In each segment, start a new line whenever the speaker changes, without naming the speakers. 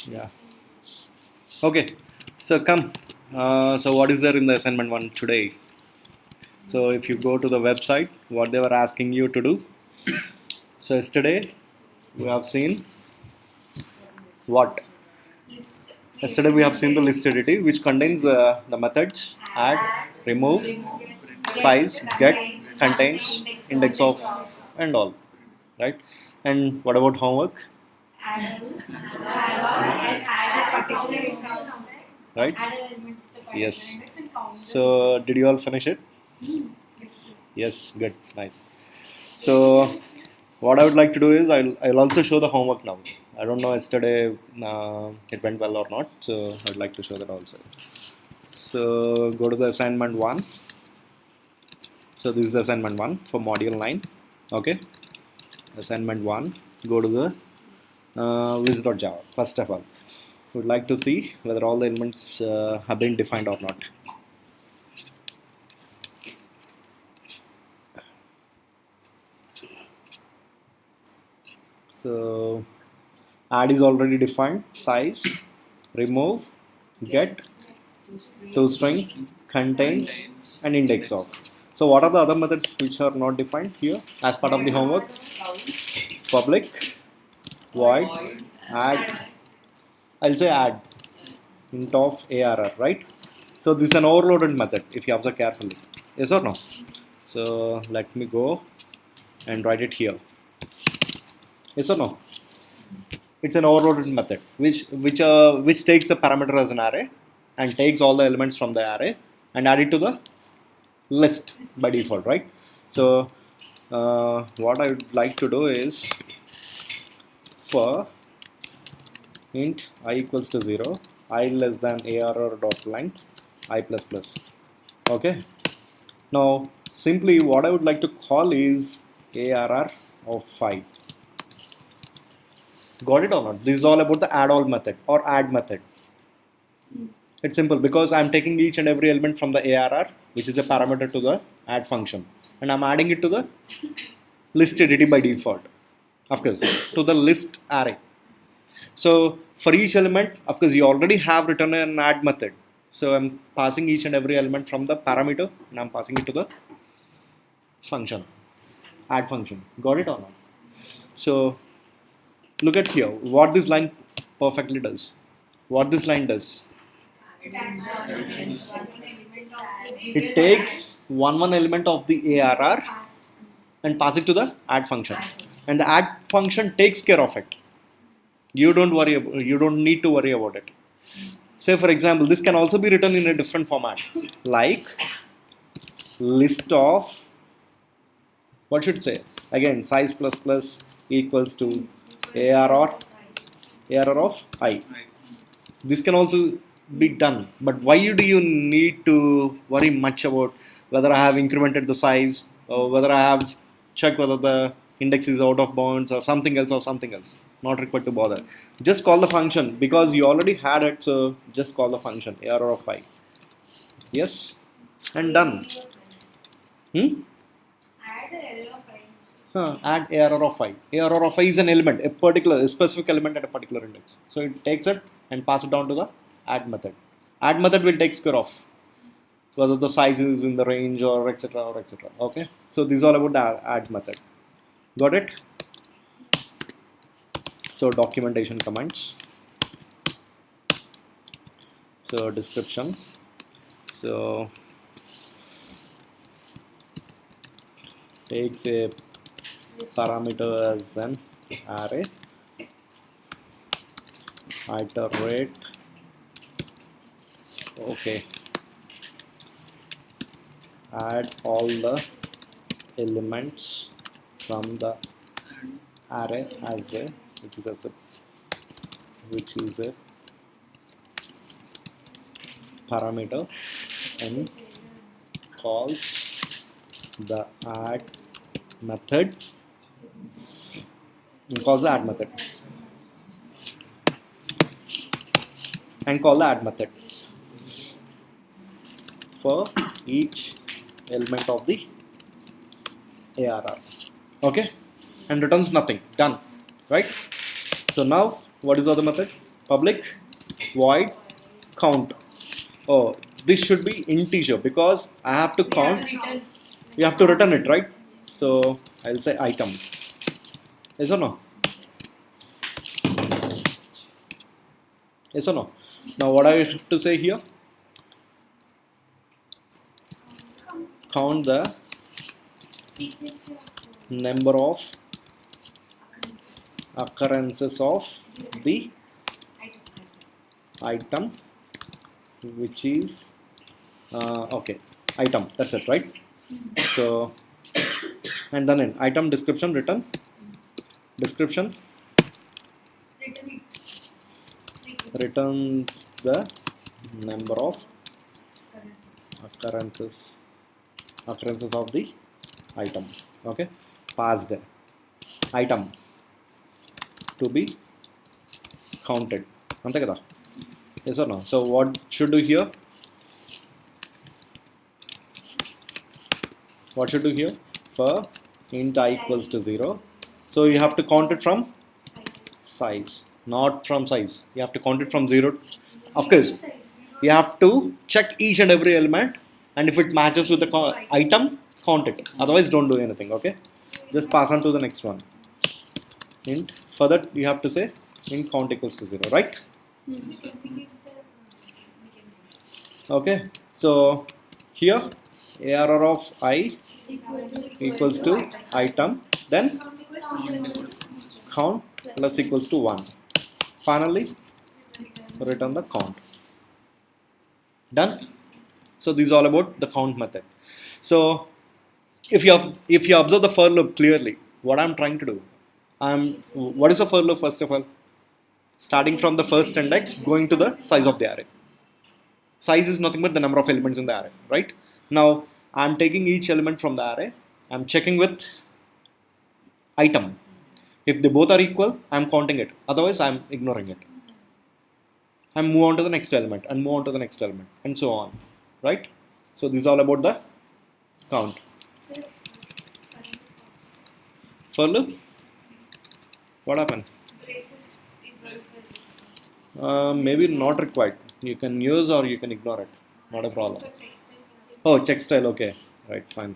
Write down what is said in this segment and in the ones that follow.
Yeah. Okay. So come. So what is there in the assignment one today? So if you go to the website, what they were asking you to do. So yesterday we have seen what? Yesterday we have seen the listedity, which contains the methods add, remove, size, get, contains, index of, and all, right? And what about homework? Right? Yes. So did you all finish it? Yes. Good. Nice. So what I would like to do is I'll also show the homework now. I don't know yesterday it went well or not, so I'd like to show that also. So go to the assignment 1. So this is assignment 1 for module 9. Okay. Assignment 1. Go to the Wiz.java. First of all, we would like to see whether all the elements have been defined or not. So add is already defined, size, remove, get, toString, contains, and index of. So what are the other methods which are not defined here as part of the homework? Public, void, add, I'll say add, int of ARR, right? So this is an overloaded method if you observe carefully. Yes or no? So let me go and write it here. Yes or no? It's an overloaded method which takes a parameter as an array and takes all the elements from the array and add it to the list by default, right? So what I would like to do is for int I equals to 0, I less than ARR dot length I plus plus. Okay. Now simply what I would like to call is ARR of 5. Got it or not? This is all about the add all method or add method. It's simple because I'm taking each and every element from the ARR, which is a parameter to the add function, and I'm adding it to the list entity by default, of course, to the list array. So for each element, of course, you already have written an add method. So I'm passing each and every element from the parameter and I'm passing it to the function, add function. Got it or not? So look at here, what this line perfectly does. What this line does. It takes one element of the ARR and pass it to the add function, and the add function takes care of it. You don't need to worry about it. Say for example, this can also be written in a different format, like list of, what should it say again, size plus plus equals to ARR of I. This can also be done, but why do you need to worry much about whether I have incremented the size or whether I have checked whether the index is out of bounds or something else? Not required to bother. Just call the function because you already had it, so just call the function ARR of 5. Yes, and done. Add ARR of 5. ARR of 5 is an element, a specific element at a particular index. So it takes it and pass it down to the add method. Add method will take care of whether the size is in the range or etc. Okay. So this is all about the add method. Got it? So documentation comments. So description. So takes a parameter as an array, iterate, okay, add all the elements from the array as a which is a parameter and calls the add method and call the add method for each element of the ARR. Okay, and returns nothing. Done, right? So now what is the other method? public void count. Oh, this should be integer because I have to count. You have to return it, right? So I'll say item. Yes or no? Yes or no? Now what I have to say here? Count the number of occurrences of the item, which is okay, item. That's it, right? So, and then in item description return description returns the number of occurrences of the item. Okay, passed item to be counted. Ante kada? Yes or no? So what should do here? What should do here? For int I equals to 0. So you have to count it from size, not from size. You have to count it from 0. Of course, you have to check each and every element, and if it matches with the item, count it. Otherwise, don't do anything. Okay, just pass on to the next one. Int. For that, you have to say int count equals to 0, right? Okay. So here, ARR of I equals to item, then count plus equals to 1. Finally, return the count. Done. So this is all about the count method. So if you observe the for loop clearly, what I'm trying to do, what is a for loop? First of all, starting from the first index, going to the size of the array. Size is nothing but the number of elements in the array, right? Now I'm taking each element from the array. I'm checking with item. If they both are equal, I'm counting it. Otherwise, I'm ignoring it. I move on to the next element and move on to the next element and so on, right? So this is all about the count. For loop, what happened? Maybe not required. You can use or you can ignore it. Not a problem. Oh, check style. Okay, right, fine.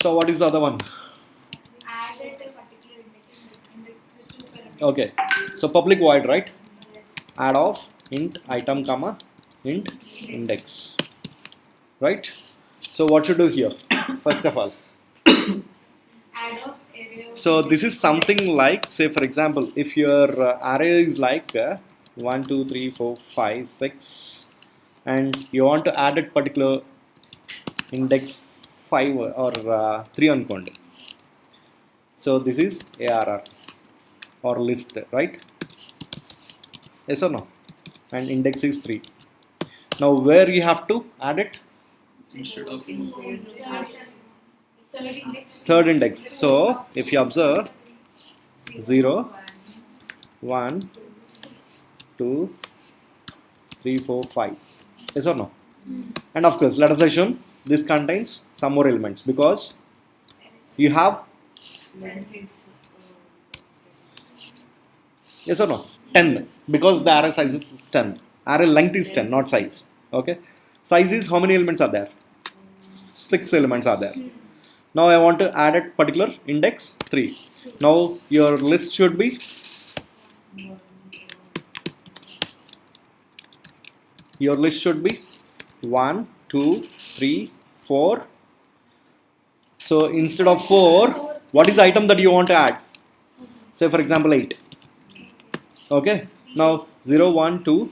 So what is the other one? Okay, so public void, right? Add of int item comma int index, right? So what should do here? First of all, so this is something like, say for example, if your array is like 1 2 3 4 5 6 and you want to add a particular index 5 or 3 అనుకోండి. So this is ARR or list, right? Yes or no? And index is 3. Now where you have to add it?
Instead of
Third index. So if you observe 0 1 2 3 4 5. Yes or no? And of course, let us assume this contains some more elements because you have, yes or no, 10, because the array size is 10. Array length is 10, not size. Okay, size is how many elements are there? 6 elements are there. Now I want to add a particular index 3. Now your list should be your list should be 1 2 3 4. So instead of 4, what is the item that you want to add? Say for example 8. Okay, now 0 1 2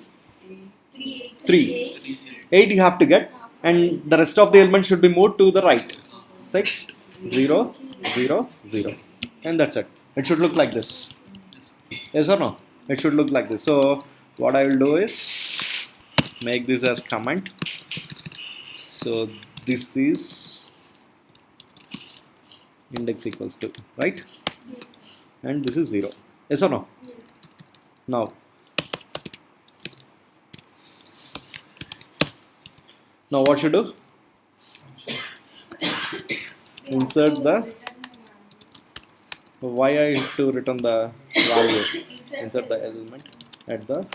3 8 you have to get, and the rest of the elements should be moved to the right. 6 0 0 0, and that's it. It should look like this. Yes or no? It should look like this. So what I will do is make this as comment. So this is index equals to, right?
Yes.
And this is 0. Yes or no?
Yes.
Now what should do? Insert the, why I have to return the value? Insert the element. at the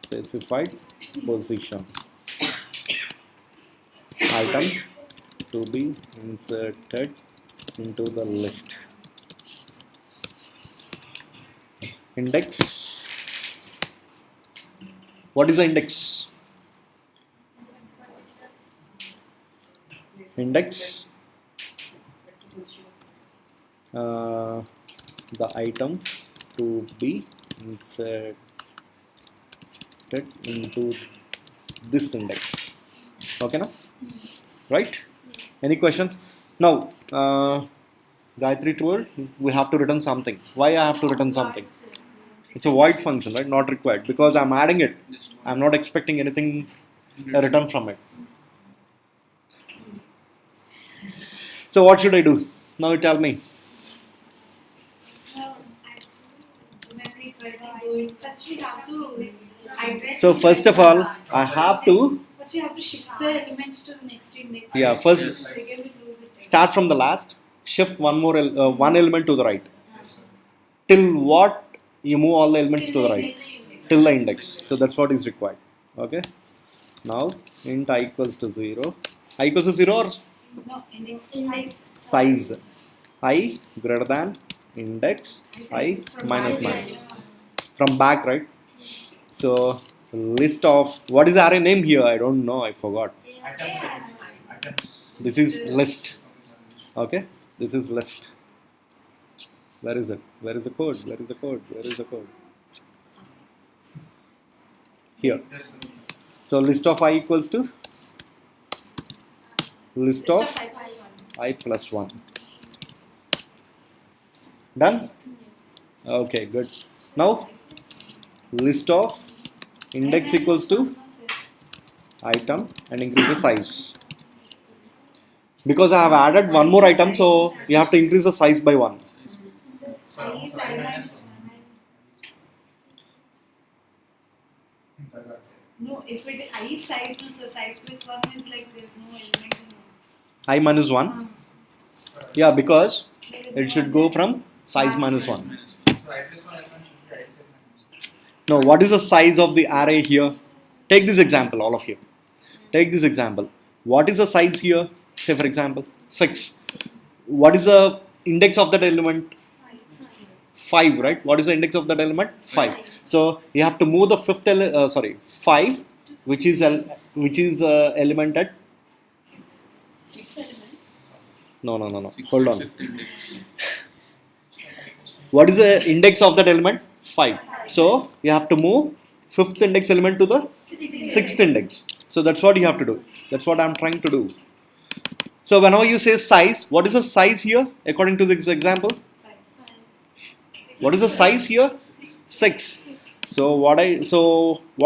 specified position. Item to be inserted into the list. Index. What is the index? Index. The item to be inserted into this index. Okay, now? Right? Any questions? Now, Gayatri told we have to return something. Why I have to return something? It's a void function, right? Not required because I'm adding it. I'm not expecting anything return from it. So what should I do? Now you tell me.
First we have to iterate.
So first of all, I have to.
First we have to shift the elements to the next index.
Yeah, first start from the last. Shift one element to the right. Till what you move all the elements to the right. Till the index. So that's what is required. Okay. Now int I equals to 0. I equals to 0 or
No, index.
size. I greater than index I minus minus. From back, right? So list of what is the array name here? I don't know. I forgot. This is list. Okay. This is list. Where is it? Where is the code? Where is the code? Where is the code? Here. So list of I equals to list of I plus 1. Done? Okay, good. Now list of index equals to item and increase the size. Because I have added one more item, so you have to increase the size by 1.
No, if it I is size, no, so size plus 1 is like there's no element in
I minus 1. Yeah, because it should go from size minus 1. Now, what is the size of the array here? Take this example, all of you. Take this example. What is the size here? Say, for example, 6. What is the index of that element? 5, right? What is the index of that element? 5. So you have to move the 5, which is element at. No. Hold on. What is the index of that element? 5. So you have to move 5th index element to the 6th index. So that's what you have to do. That's what I'm trying to do. So whenever you say size, what is the size here according to this example? What is the size here? 6. So what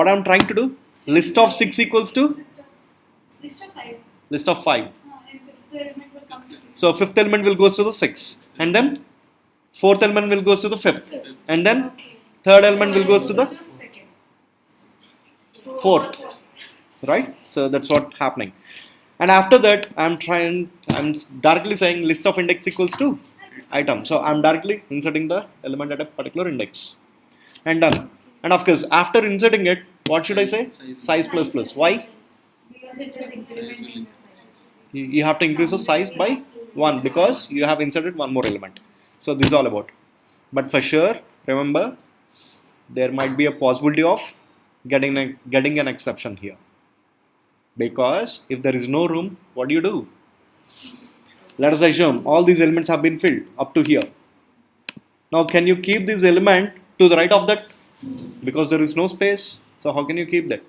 I'm trying to do? List of 6 equals to
list of 5.
list of 5.
And fifth element will come to 6.
So 5th element will goes to the 6, and then 4th element will goes to the 5th, and then 3rd element will goes to the
second.
4th. Right? So that's what happening. And after that, I'm directly saying list of index equals to item. So I'm directly inserting the element at a particular index. And done. And of course, after inserting it, what should I say? Size plus plus. Why?
Because it is incrementing the size.
You have to increase the size by 1 because you have inserted one more element. So this is all about. But for sure, remember, there might be a possibility of getting an exception here. Because if there is no room, what do? Let us assume all these elements have been filled up to here. Now can you keep this element to the right of that? Because there is no space. So how can you keep that?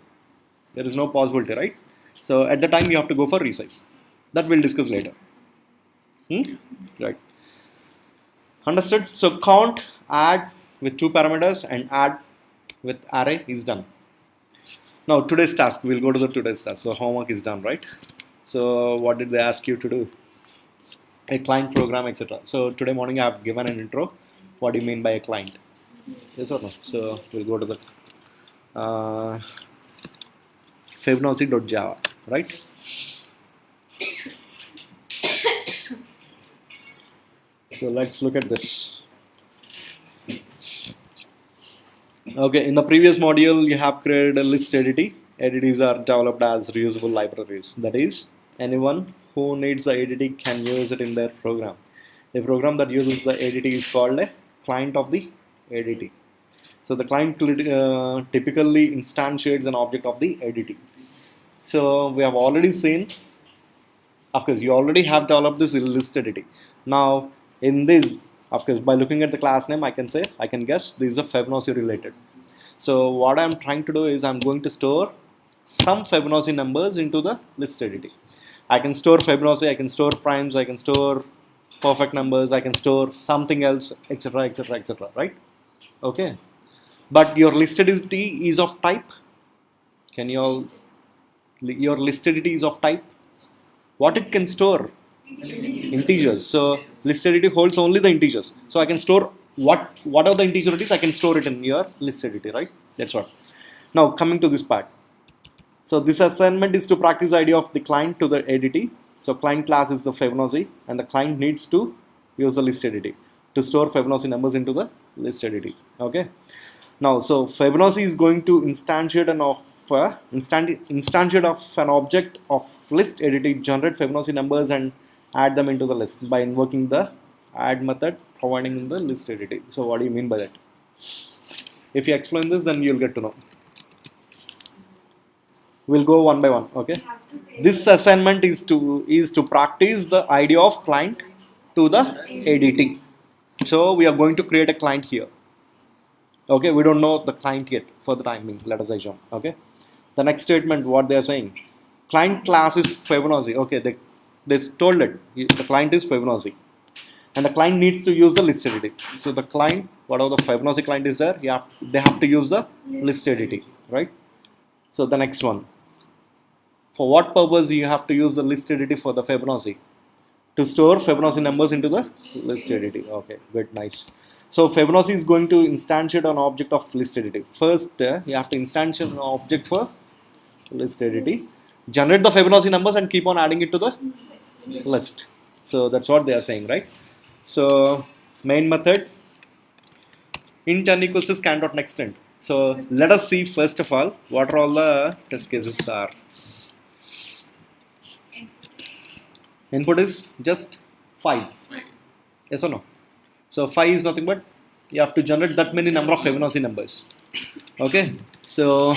There is no possibility, right? So at the time you have to go for resize. That we'll discuss later. Right. Understood? So count, add with 2 parameters and add with array is done. Now today's task, we'll go to the today's task. So homework is done, right? So what did they ask you to do? A client program, etc. So today morning I have given an intro. What do you mean by a client? Yes or no? So we'll go to the Fibonacci.java, right? So let's look at this. Okay, in the previous module, you have created a list entity. Entities are developed as reusable libraries. That is, anyone who needs the entity can use it in their program. A program that uses the entity is called a client of the entity. So the client typically instantiates an object of the entity. So we have already seen, of course, you already have developed this list entity. Now, in this, of course, by looking at the class name, I can guess this is a Fibonacci related. So what I'm trying to do is I'm going to store some Fibonacci numbers into the list entity. I can store Fibonacci, I can store primes, I can store perfect numbers, I can store something else, etc., etc., etc., right? Okay. But your list entity is of type. Can you all, your list entity is of type? What it can store? Integers. So list entity holds only the integers. So I can store what are the integer it is, I can store it in your list entity, right? That's what. Now coming to this part. So this assignment is to practice the idea of the client to the entity. So client class is the Fibonacci, and the client needs to use the list entity to store Fibonacci numbers into the list entity. Okay. Now, so Fibonacci is going to instantiate an object of list entity, generate Fibonacci numbers, and add them into the list by invoking the add method providing in the list entity. So what do you mean by that? If you explain this, then you'll get to know. We'll go one by one. Okay. This assignment is to practice the idea of client to the entity. So we are going to create a client here. Okay, we don't know the client yet for the time being. Let us assume. Okay, the next statement, what they are saying, client class is Fibonacci. Okay, they told it the client is Fibonacci, and the client needs to use the list entity. So the client, whatever the Fibonacci client is there, they have to use the list entity, right? So the next one, for what purpose you have to use the list entity for the Fibonacci? To store Fibonacci numbers into the list entity. Okay, good, nice. So Fibonacci is going to instantiate an object of list entity. First, you have to instantiate an object for list entity, generate the Fibonacci numbers, and keep on adding it to the list. So that's what they are saying, right? So main method int n equals to scan.nextInt. So let us see first of all what are all the test cases are. Input is just 5. Yes or no? So 5 is nothing but you have to generate that many number of Fibonacci numbers. Okay. So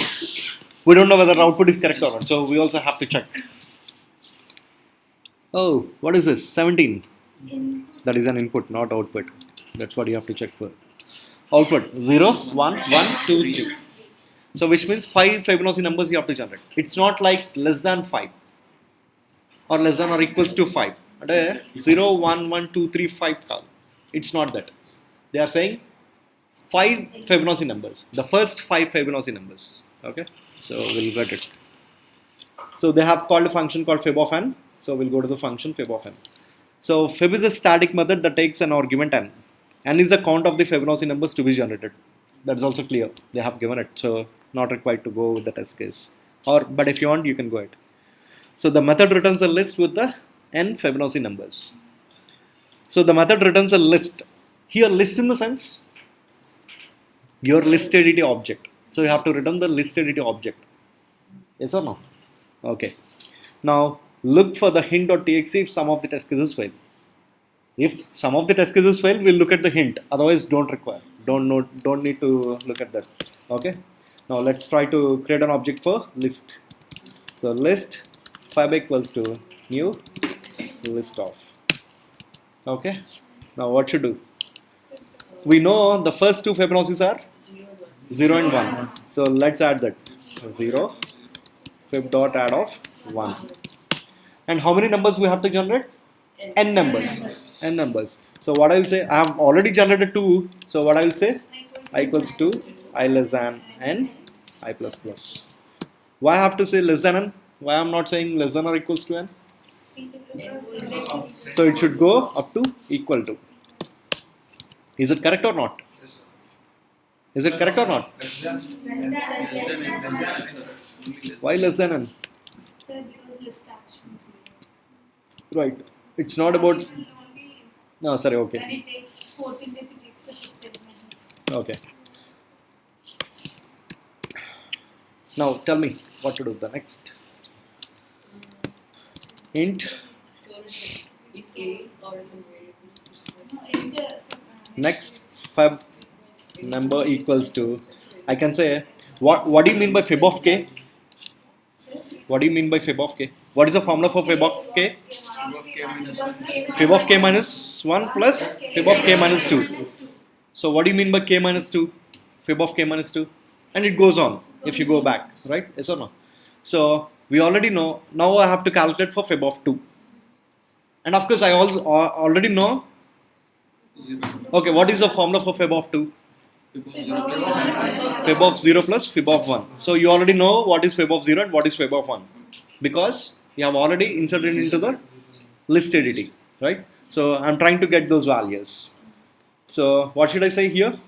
we don't know whether the output is correct or not. So we also have to check. Oh, what is this? 17. That is an input, not output. That's what you have to check for. Output 0, 1, 1, 2, 3. So which means 5 Fibonacci numbers you have to generate. It's not like less than 5 or less than or equals to 5. 0, 1, 1, 2, 3, 5. It's not that. They are saying 5 Fibonacci numbers. The first 5 Fibonacci numbers. Okay. So we'll get it. So they have called a function called fib of n. So we'll go to the function fib of n. So fib is a static method that takes an argument n. N is the count of the Fibonacci numbers to be generated. That's also clear. They have given it. So not required to go with the test case. But if you want, you can go ahead. So the method returns a list with the n Fibonacci numbers. So the method returns a list. Here list in the sense your list entity object. So you have to return the list entity object. Yes or no? Okay. Now look for the hint.txt if some of the test cases fail. If some of the test cases fail, we'll look at the hint. Otherwise, don't need to look at that. Okay. Now let's try to create an object for list. So list fib equals to new list of. Okay. Now what should do? We know the first two Fibonacci's are 0 and 1. So let's add that 0 fib dot add of 1. And how many numbers we have to generate? N numbers. N numbers. So what I will say, I have already generated 2. So what I will say? I equals to I less than n, I plus plus. Why I have to say less than n? Why I am not saying less than or equals to n? So it should go up to equal to. Is it correct or not? Is it correct or not? Why less than n?
Sir, because list starts from 0.
Right. It's not about. No, sorry. Okay.
When it takes 14 days, it takes the 5th element.
Okay. Now tell me what to do the next. Int
Is A or is a variable?
No, enter.
next fib number equals to, I can say, what do you mean by fib of k? What do you mean by fib of k? What is the formula for fib of k? Fib of k minus 1 plus fib of k minus 2. So what do you mean by k minus 2? Fib of k minus 2. And it goes on if you go back, right? Yes or no? So we already know. Now I have to calculate for fib of 2. And of course I also already know. Okay, what is the formula for fib of 2? Fib of 0 plus fib of 1. So you already know what is fib of 0 and what is fib of 1. Because you have already inserted into the list editing, right? So I'm trying to get those values. So what should I say here?